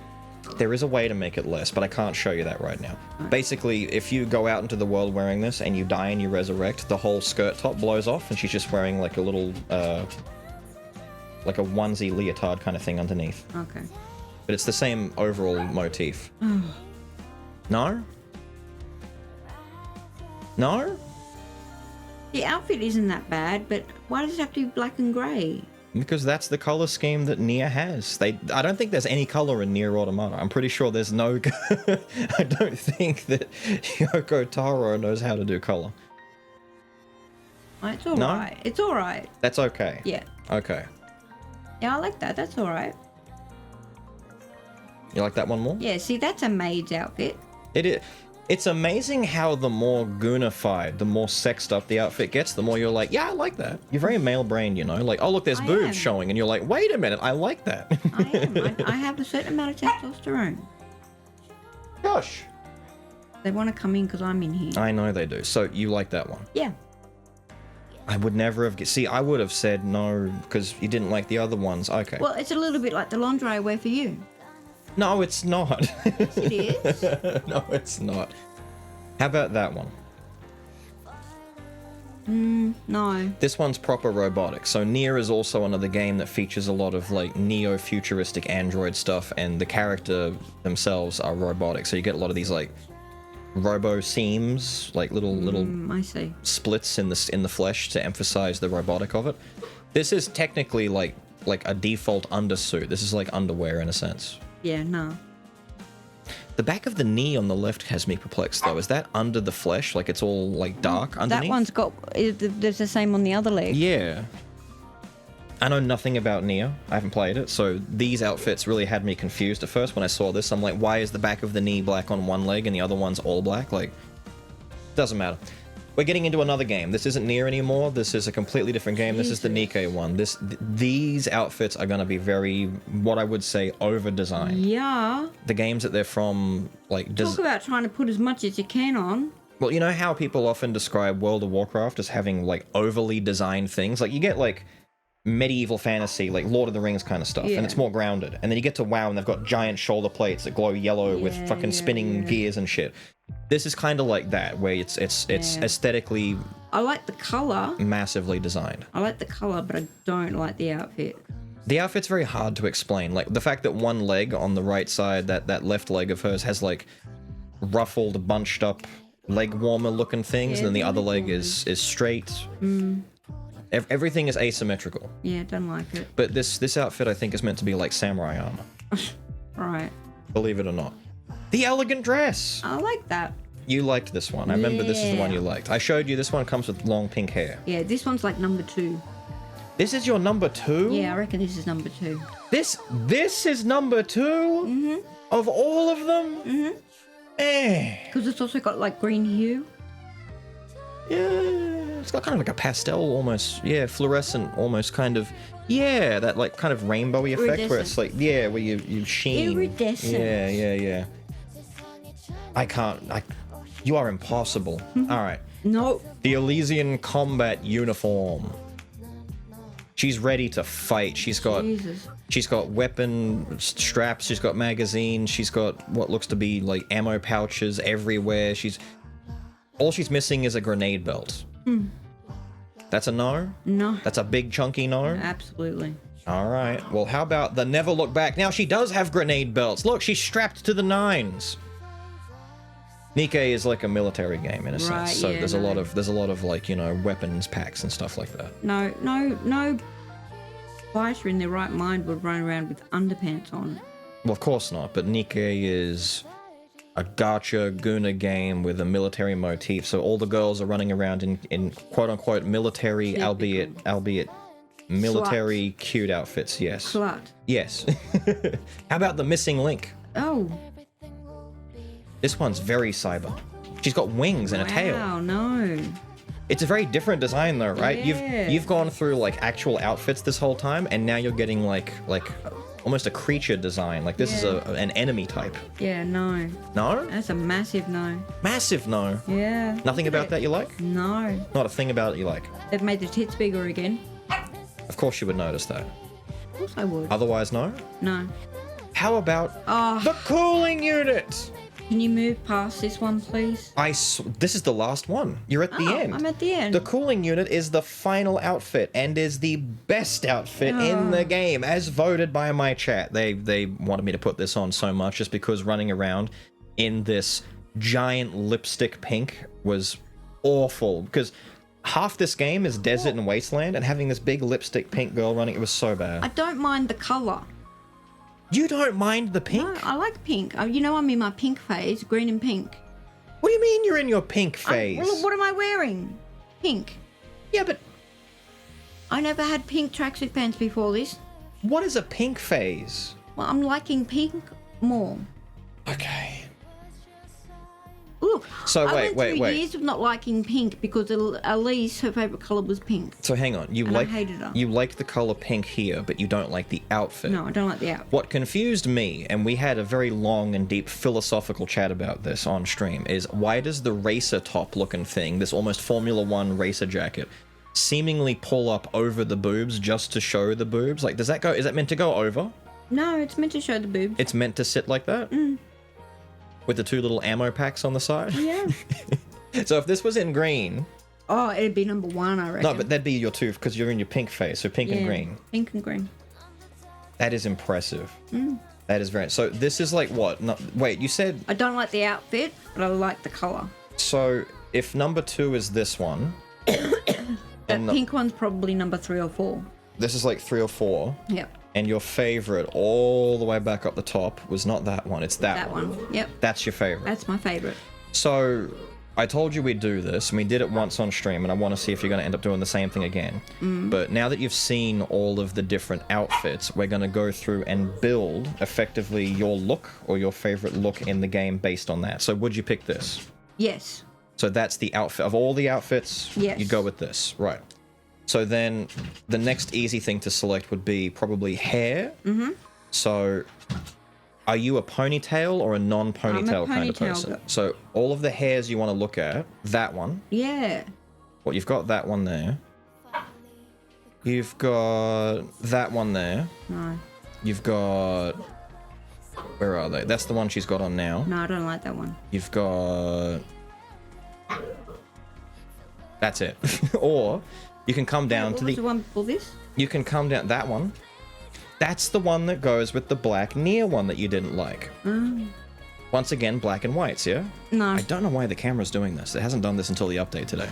There is a way to make it less, but I can't show you that right now. Basically, if you go out into the world wearing this and you die and you resurrect, the whole skirt top blows off and she's just wearing like a little, like a onesie leotard kind of thing underneath. Okay. But it's the same overall motif. No? No? The outfit isn't that bad, but why does it have to be black and grey? Because that's the color scheme that Nier has. I don't think there's any color in Nier Automata. I'm pretty sure there's no... I don't think that Yoko Taro knows how to do color. It's alright. It's alright. That's okay. Yeah. Okay. Yeah, I like that. That's alright. You like that one more? Yeah, see, that's a maid's outfit. It is. It's amazing how the more goonified, the more sexed up the outfit gets, the more you're like, yeah, I like that. You're very male-brained, you know? Like, oh, look, there's boobs showing, and you're like, wait a minute, I like that. I am. I have a certain amount of testosterone. Gosh. They want to come in because I'm in here. I know they do. So, you like that one? Yeah. I would never have... See, I would have said no, because you didn't like the other ones. Okay. Well, it's a little bit like the lingerie I wear for you. No, it's not. Yes, it is. No, it's not. How about that one? No. This one's proper robotic. So Nier is also another game that features a lot of like neo-futuristic android stuff, and the character themselves are robotic. So you get a lot of these like robo seams, like little I see. splits in the flesh to emphasize the robotic of it. This is technically like a default undersuit. This is like underwear in a sense. Yeah, no. The back of the knee on the left has me perplexed, though. Is that under the flesh? Like, it's all, like, dark underneath? That one's got... There's the same on the other leg. Yeah. I know nothing about Nier. I haven't played it, so these outfits really had me confused at first when I saw this. I'm like, why is the back of the knee black on one leg and the other one's all black? Like, doesn't matter. We're getting into another game. This isn't Nier anymore. This is a completely different game. This is the Nikke one. These outfits are going to be very, what I would say, over-designed. Yeah. The games that they're from, like... Talk about trying to put as much as you can on. Well, you know how people often describe World of Warcraft as having, like, overly designed things? Like, you get, like, medieval fantasy, like Lord of the Rings kind of stuff, and it's more grounded. And then you get to WoW, and they've got giant shoulder plates that glow yellow with fucking spinning gears and shit. This is kind of like that, where it's aesthetically... I like the colour. Massively designed. I like the colour, but I don't like the outfit. The outfit's very hard to explain. Like, the fact that one leg on the right side, that left leg of hers, has, like, ruffled, bunched up, leg warmer looking things, and then the other leg is straight. Everything is asymmetrical. Yeah, don't like it. But this outfit, I think, is meant to be like samurai armor. Right. Believe it or not. The elegant dress! I like that. You liked this one. I remember this is the one you liked. I showed you this one comes with long pink hair. Yeah, this one's like number 2. This is your number 2? Yeah, I reckon this is number 2. This is number 2? Mm-hmm. Of all of them? Mm-hmm. Because it's also got like green hue. Yeah, it's got kind of like a pastel almost. Yeah, fluorescent almost kind of. Yeah, that like kind of rainbowy effect where it's like, yeah, where you sheen. Iridescent. Yeah. You are impossible. All right. No. The Elysian combat uniform. She's ready to fight. She's got weapon straps. She's got magazines. She's got what looks to be like ammo pouches everywhere. All she's missing is a grenade belt. That's a no? No. That's a big chunky no? Absolutely. All right. Well, how about the never look back? Now she does have grenade belts. Look, she's strapped to the 9s. Nikke is like a military game in a sense, so there's a lot of like, you know, weapons packs and stuff like that. No fighter in their right mind would run around with underpants on. Well, of course not, but Nikke is a gacha Guna game with a military motif, so all the girls are running around in quote-unquote military, albeit military cute outfits, yes. Slut. Yes. How about the missing link? Oh. This one's very cyber. She's got wings and a tail. Wow, no. It's a very different design though, right? Yeah. You've gone through like actual outfits this whole time, and now you're getting like almost a creature design. Like this is an enemy type. Yeah, no. No? That's a massive no. Massive no. Yeah. Nothing about that you like? No. Not a thing about it you like? They've made the tits bigger again. Of course you would notice that. Of course I would. Otherwise, no? No. How about the cooling unit? Can you move past this one, please? This is the last one. You're at the end. I'm at the end. The cooling unit is the final outfit and is the best outfit in the game, as voted by my chat. They wanted me to put this on so much just because running around in this giant lipstick pink was awful. Because half this game is desert and wasteland, and having this big lipstick pink girl running, it was so bad. I don't mind the colour. You don't mind the pink? No, I like pink. You know I'm in my pink phase, green and pink. What do you mean you're in your pink phase? Well, what am I wearing? Pink. Yeah, but I never had pink tracksuit pants before this. what is a pink phase? Well, I'm liking pink more. Okay. Look, So I wait. went through years of not liking pink because Elise, her favourite colour was pink. So hang on, And I hated her. you like the color pink here, but you don't like the outfit. No, I don't like the outfit. What confused me, and we had a very long and deep philosophical chat about this on stream, is why does the racer top looking thing, this almost Formula One racer jacket, seemingly pull up over the boobs just to show the boobs? Like, is that meant to go over? No, it's meant to show the boobs. It's meant to sit like that? With the two little ammo packs on the side? Yeah. So if this was in green... Oh, it'd be number 1, I reckon. No, but that'd be your two, because you're in your pink phase, so pink and green. Pink and green. That is impressive. That is very... So this is like what? No, wait, you said... I don't like the outfit, but I like the colour. So if number 2 is this one... That pink one's probably number 3 or 4. This is like 3 or 4. Yep. And your favorite all the way back up the top was not that one, it's that one. That one. Yep. That's your favorite. That's my favourite. So I told you we'd do this, and we did it once on stream, and I want to see if you're going to end up doing the same thing again. But now that you've seen all of the different outfits, we're going to go through and build effectively your look or your favorite look in the game based on that. So would you pick this? Yes. So that's the outfit. Of all the outfits, Yes. you go with this. Right. So then the next easy thing to select would be probably hair. So are you a ponytail or a non-ponytail kind of ponytail person? girl. So all of the hairs you want to look at, that one. Yeah. Well, you've got that one there. You've got that one there. No. You've got... Where are they? That's the one she's got on now. No, I don't like that one. You've got... That's it. Or you can come down What to was the one before this? You can come down... That one. That's the one that goes with the black near one that you didn't like. Once again, black and whites, yeah? No. I don't know why the camera's doing this. It hasn't done this until the update today.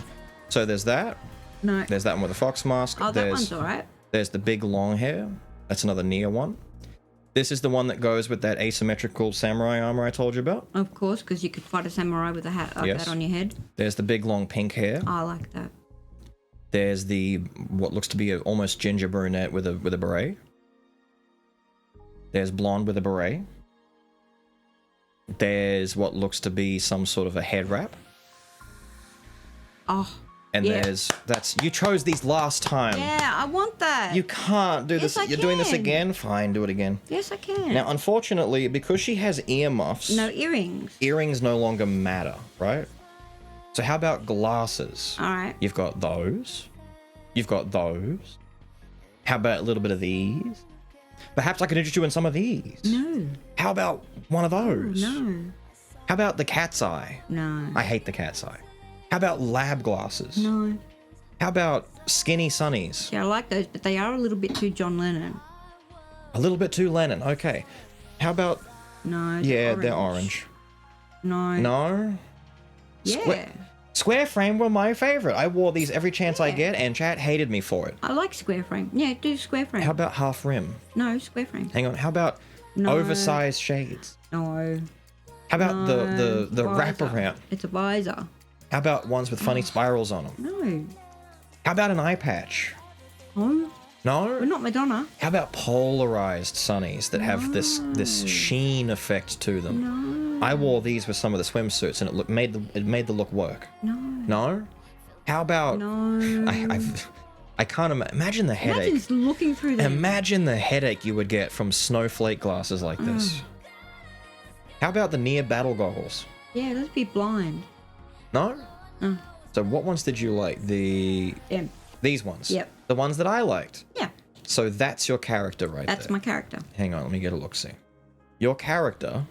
So there's that. No. There's that one with a fox mask. Oh, that one's alright. There's the big long hair. That's another near one. This is the one that goes with that asymmetrical samurai armor I told you about. Of course, because you could fight a samurai with a hat like Yes. that on your head. There's the big long pink hair. I like that. There's the what looks to be a almost ginger brunette with a beret. There's blonde with a beret. There's what looks to be some sort of a head wrap. Oh. And yeah. you chose these last time. Yeah, I want that. You can't do this. Yes, I You're doing this can. again? Fine, do it again. Yes, I can. Now, unfortunately, because she has earmuffs, No earrings. earrings no longer matter, right? So how about glasses? Alright. You've got those. You've got those. How about a little bit of these? Perhaps I could interest you in some of these. No. How about one of those? No. How about the cat's eye? No. I hate the cat's eye. How about lab glasses? No. How about skinny sunnies? Yeah, I like those, but they are a little bit too John Lennon. A little bit too Lennon. Okay. How about... No. Yeah, they're orange. No. No? Yeah. Square frame were my favorite. I wore these every chance I Yeah. get, and chat hated me for it. I like square frame. Yeah, do square frame. How about half rim? No, square frame. Hang on. How about No. oversized shades? No. How about No. the Visor. wraparound? It's a visor. How about ones with funny spirals on them? No. How about an eye patch? No. No? We're not Madonna. How about polarized sunnies that have this sheen effect to them? No. I wore these with some of the swimsuits, and it made the look work. No. No? How about... No. I can't imagine the headache. Imagine looking through them. Imagine the headache you would get from snowflake glasses like this. How about the near battle goggles? Yeah, let's be blind. No? So what ones did you like? Them. These ones? Yep. The ones that I liked? Yeah. So that's your character right That's there. my character. Hang on, let me get a look-see. Your character...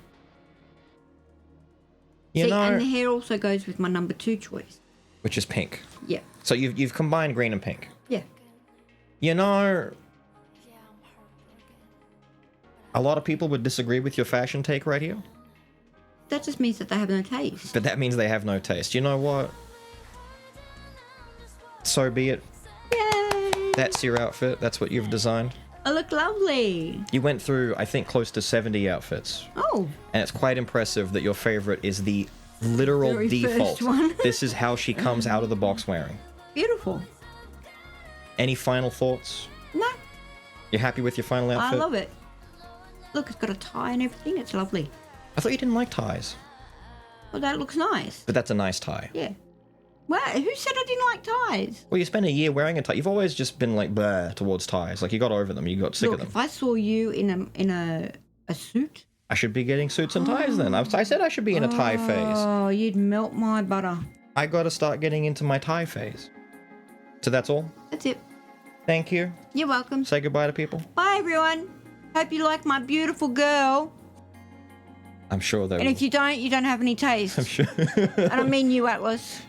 You See, know... and the hair also goes with my number 2 choice. Which is pink. Yeah. So you've combined green and pink. Yeah. You know... A lot of people would disagree with your fashion take right here. That just means that they have no taste. But that means they have no taste. You know what? So be it. Yay! That's your outfit. That's what you've designed. I look lovely. You went through, I think, close to 70 outfits. Oh. And it's quite impressive that your favorite is the literal Very default. first one. This is how she comes out of the box wearing. Beautiful. Any final thoughts? No, You're happy with your final outfit? I love it. Look, it's got a tie and everything. It's lovely. I thought you didn't like ties. Well, that looks nice. But that's a nice tie. Yeah. Wow, who said I didn't like ties? Well, you spent a year wearing a tie. You've always just been like bleh towards ties. Like you got over them. You got sick Look, of them. if I saw you in a suit. I should be getting suits and ties then. I said I should be in a tie phase. Oh, you'd melt my butter. I got to start getting into my tie phase. So that's all. That's it. Thank you. You're welcome. Say goodbye to people. Bye, everyone. Hope you like my beautiful girl. I'm sure they And will. if you don't have any taste. I'm sure. I don't mean you, Atlas.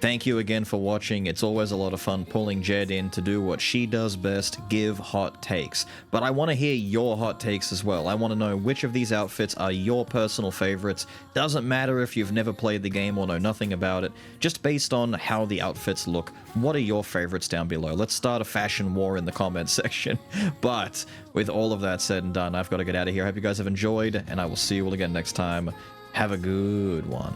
Thank you again for watching. It's always a lot of fun pulling Jed in to do what she does best, give hot takes. But I want to hear your hot takes as well. I want to know which of these outfits are your personal favorites. Doesn't matter if you've never played the game or know nothing about it. Just based on how the outfits look, what are your favorites down below? Let's start a fashion war in the comments section. But with all of that said and done, I've got to get out of here. I hope you guys have enjoyed, and I will see you all again next time. Have a good one.